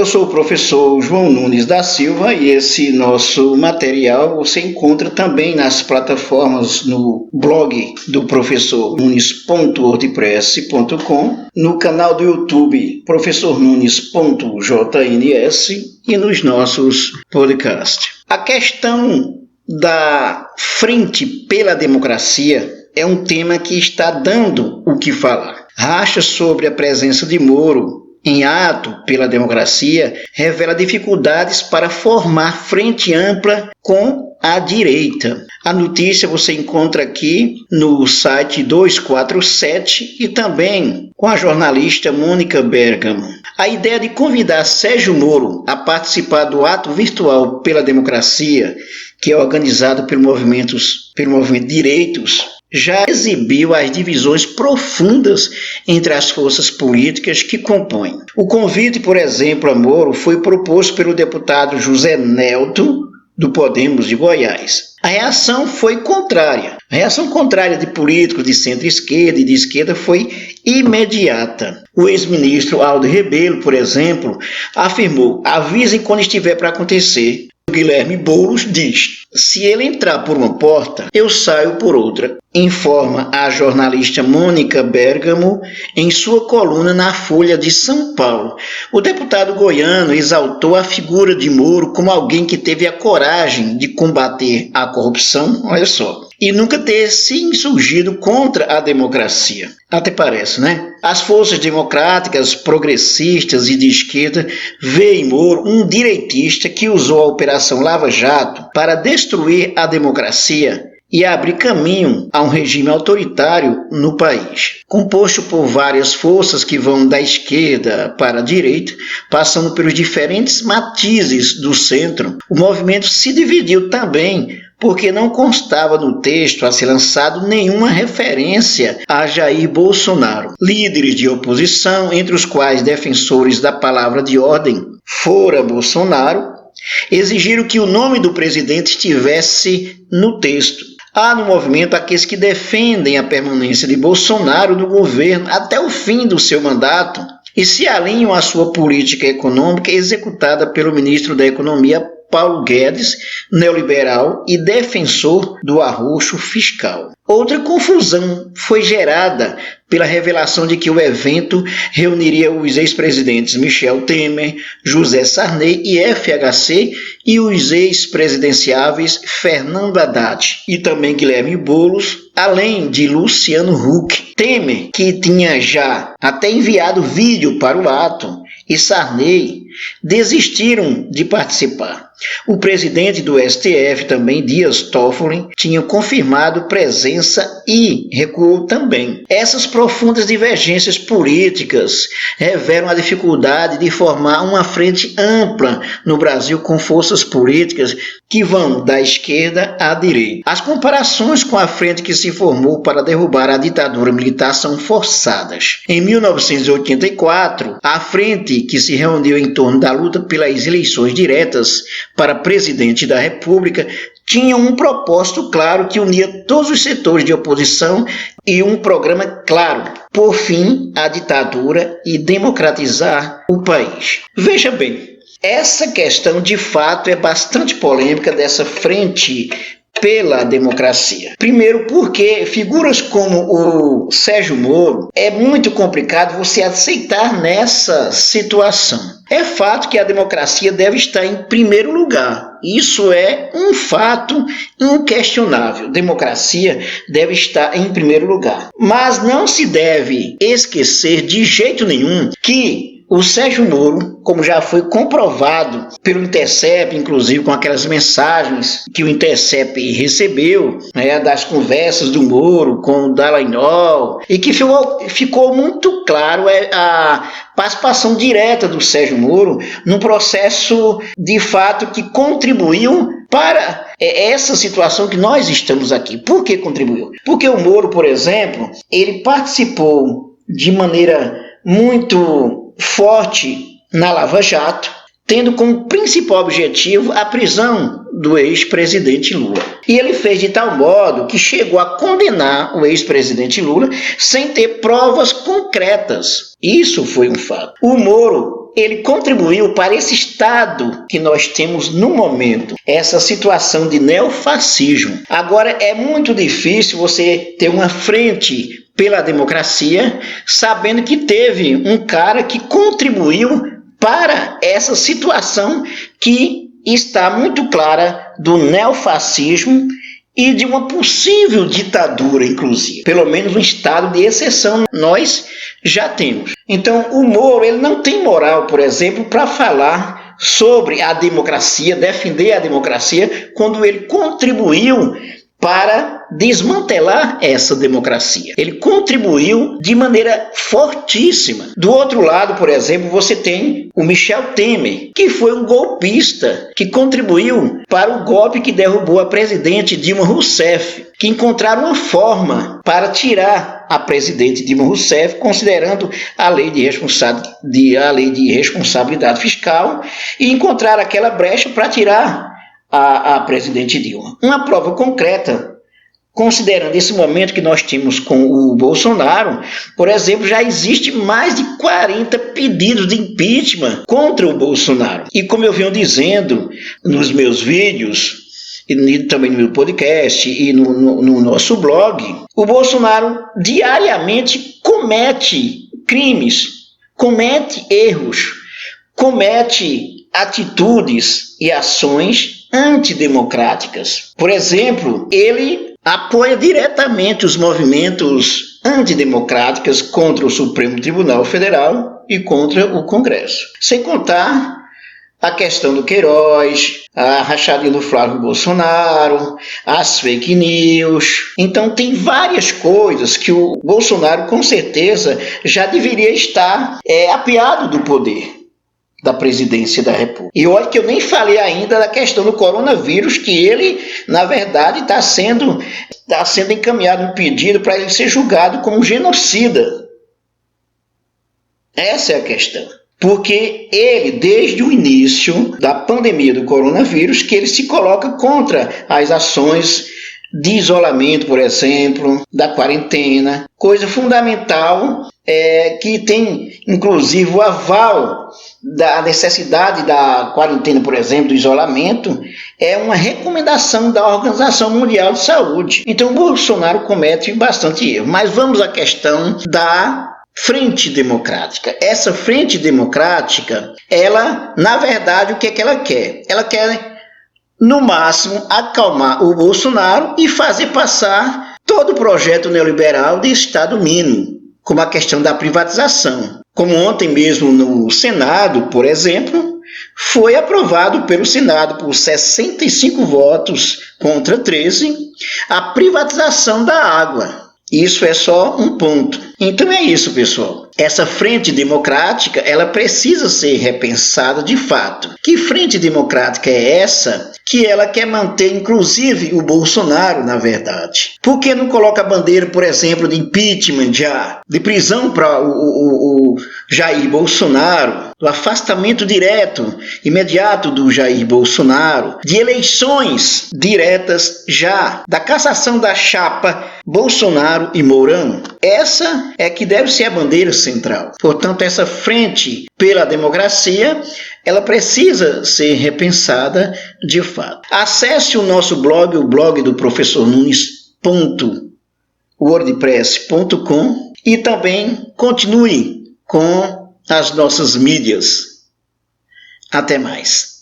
Eu sou o professor João Nunes da Silva e esse nosso material você encontra também nas plataformas no blog do professor nunes.wordpress.com, no canal do YouTube professornunes.jns e nos nossos podcasts. A questão da Frente pela Democracia é um tema que está dando o que falar. Rachas sobre a presença de Moro em ato pela democracia revela dificuldades para formar frente ampla com a direita. A notícia você encontra aqui no site 247 e também com a jornalista Mônica Bergamo. A ideia de convidar Sérgio Moro a participar do ato virtual pela democracia, que é organizado pelo movimento Direitos, já exibiu as divisões profundas entre as forças políticas que compõem. O convite, por exemplo, a Moro foi proposto pelo deputado José Nelto, do Podemos de Goiás. A reação foi contrária. A reação contrária de políticos de centro-esquerda e de esquerda foi imediata. O ex-ministro Aldo Rebelo, por exemplo, afirmou: avisem quando estiver para acontecer. O Guilherme Boulos diz: se ele entrar por uma porta, eu saio por outra, informa a jornalista Mônica Bergamo em sua coluna na Folha de São Paulo. O deputado goiano exaltou a figura de Moro como alguém que teve a coragem de combater a corrupção, olha só, e nunca ter se insurgido contra a democracia. Até parece, né? As forças democráticas, progressistas e de esquerda veem em Moro um direitista que usou a Operação Lava Jato para destruir a democracia e abrir caminho a um regime autoritário no país. Composto por várias forças que vão da esquerda para a direita, passando pelos diferentes matizes do centro, o movimento se dividiu também porque não constava no texto a ser lançado nenhuma referência a Jair Bolsonaro. Líderes de oposição, entre os quais defensores da palavra de ordem fora Bolsonaro, exigiram que o nome do presidente estivesse no texto. Há no movimento aqueles que defendem a permanência de Bolsonaro no governo até o fim do seu mandato e se alinham à sua política econômica executada pelo ministro da Economia, Paulo Guedes, neoliberal e defensor do arroxo fiscal. Outra confusão foi gerada pela revelação de que o evento reuniria os ex-presidentes Michel Temer, José Sarney e FHC e os ex-presidenciáveis Fernando Haddad e também Guilherme Boulos, além de Luciano Huck. Temer, que tinha já até enviado vídeo para o ato, e Sarney desistiram de participar. O presidente do STF, também Dias Toffoli, tinha confirmado presença e recuou também. Essas profundas divergências políticas revelam a dificuldade de formar uma frente ampla no Brasil com forças políticas que vão da esquerda à direita. As comparações com a frente que se formou para derrubar a ditadura militar são forçadas. Em 1984, a frente que se reuniu em torno da luta pelas eleições diretas para presidente da República tinha um propósito claro que unia todos os setores de oposição e um programa claro: por fim à ditadura e democratizar o país. Veja bem, essa questão de fato é bastante polêmica dessa frente pela democracia. Primeiro porque figuras como o Sérgio Moro é muito complicado você aceitar nessa situação. É fato que a democracia deve estar em primeiro lugar. Isso é um fato inquestionável. Democracia deve estar em primeiro lugar. Mas não se deve esquecer de jeito nenhum que o Sérgio Moro, como já foi comprovado pelo Intercept, inclusive com aquelas mensagens que o Intercept recebeu, das conversas do Moro com o Dallagnol, e que ficou muito claro a participação direta do Sérgio Moro num processo de fato que contribuiu para essa situação que nós estamos aqui. Por que contribuiu? Porque o Moro, por exemplo, ele participou de maneira muito forte na Lava Jato, tendo como principal objetivo a prisão do ex-presidente Lula. E ele fez de tal modo que chegou a condenar o ex-presidente Lula sem ter provas concretas. Isso foi um fato. O Moro ele contribuiu para esse estado que nós temos no momento, essa situação de neofascismo. Agora, é muito difícil você ter uma frente pela democracia, sabendo que teve um cara que contribuiu para essa situação que está muito clara do neofascismo e de uma possível ditadura, inclusive. Pelo menos um estado de exceção nós já temos. Então, o Moro ele não tem moral, por exemplo, para falar sobre a democracia, defender a democracia, quando ele contribuiu para desmantelar essa democracia. Ele contribuiu de maneira fortíssima. Do outro lado, por exemplo, você tem o Michel Temer, que foi um golpista, que contribuiu para o golpe que derrubou a presidente Dilma Rousseff, que encontraram uma forma para tirar a presidente Dilma Rousseff, considerando a lei de responsabilidade fiscal, e encontrar aquela brecha para tirar a presidente Dilma. Uma prova concreta, considerando esse momento que nós temos com o Bolsonaro, por exemplo, já existe mais de 40 pedidos de impeachment contra o Bolsonaro. E como eu venho dizendo nos meus vídeos, e também no meu podcast e no nosso blog, o Bolsonaro diariamente comete crimes, comete erros, comete atitudes e ações antidemocráticas. Por exemplo, ele apoia diretamente os movimentos antidemocráticos contra o Supremo Tribunal Federal e contra o Congresso. Sem contar a questão do Queiroz, a rachadinha do Flávio Bolsonaro, as fake news. Então tem várias coisas que o Bolsonaro com certeza já deveria estar apiado do poder da presidência da República. E olha que eu nem falei ainda da questão do coronavírus, que ele, na verdade, está sendo encaminhado um pedido para ele ser julgado como genocida. Essa é a questão. Porque ele, desde o início da pandemia do coronavírus, que ele se coloca contra as ações de isolamento, por exemplo, da quarentena, coisa fundamental que tem, inclusive, o aval da necessidade da quarentena, por exemplo, do isolamento, é uma recomendação da Organização Mundial de Saúde. Então, o Bolsonaro comete bastante erro. Mas vamos à questão da Frente Democrática. Essa Frente Democrática, ela, na verdade, o que é que ela quer? Ela quer, no máximo, acalmar o Bolsonaro e fazer passar todo o projeto neoliberal de Estado mínimo, como a questão da privatização. Como ontem mesmo no Senado, por exemplo, foi aprovado pelo Senado por 65 votos contra 13 a privatização da água. Isso é só um ponto. Então é isso, pessoal. Essa frente democrática, ela precisa ser repensada de fato. Que frente democrática é essa que ela quer manter, inclusive, o Bolsonaro, na verdade? Por que não coloca a bandeira, por exemplo, de impeachment já, de prisão para o Jair Bolsonaro, do afastamento direto, imediato do Jair Bolsonaro, de eleições diretas já, da cassação da chapa Bolsonaro e Mourão? Essa é que deve ser a bandeira central. Portanto, essa frente pela democracia, ela precisa ser repensada de fato. Acesse o nosso blog, o blog do professor Nunes.wordpress.com, e também continue com as nossas mídias. Até mais.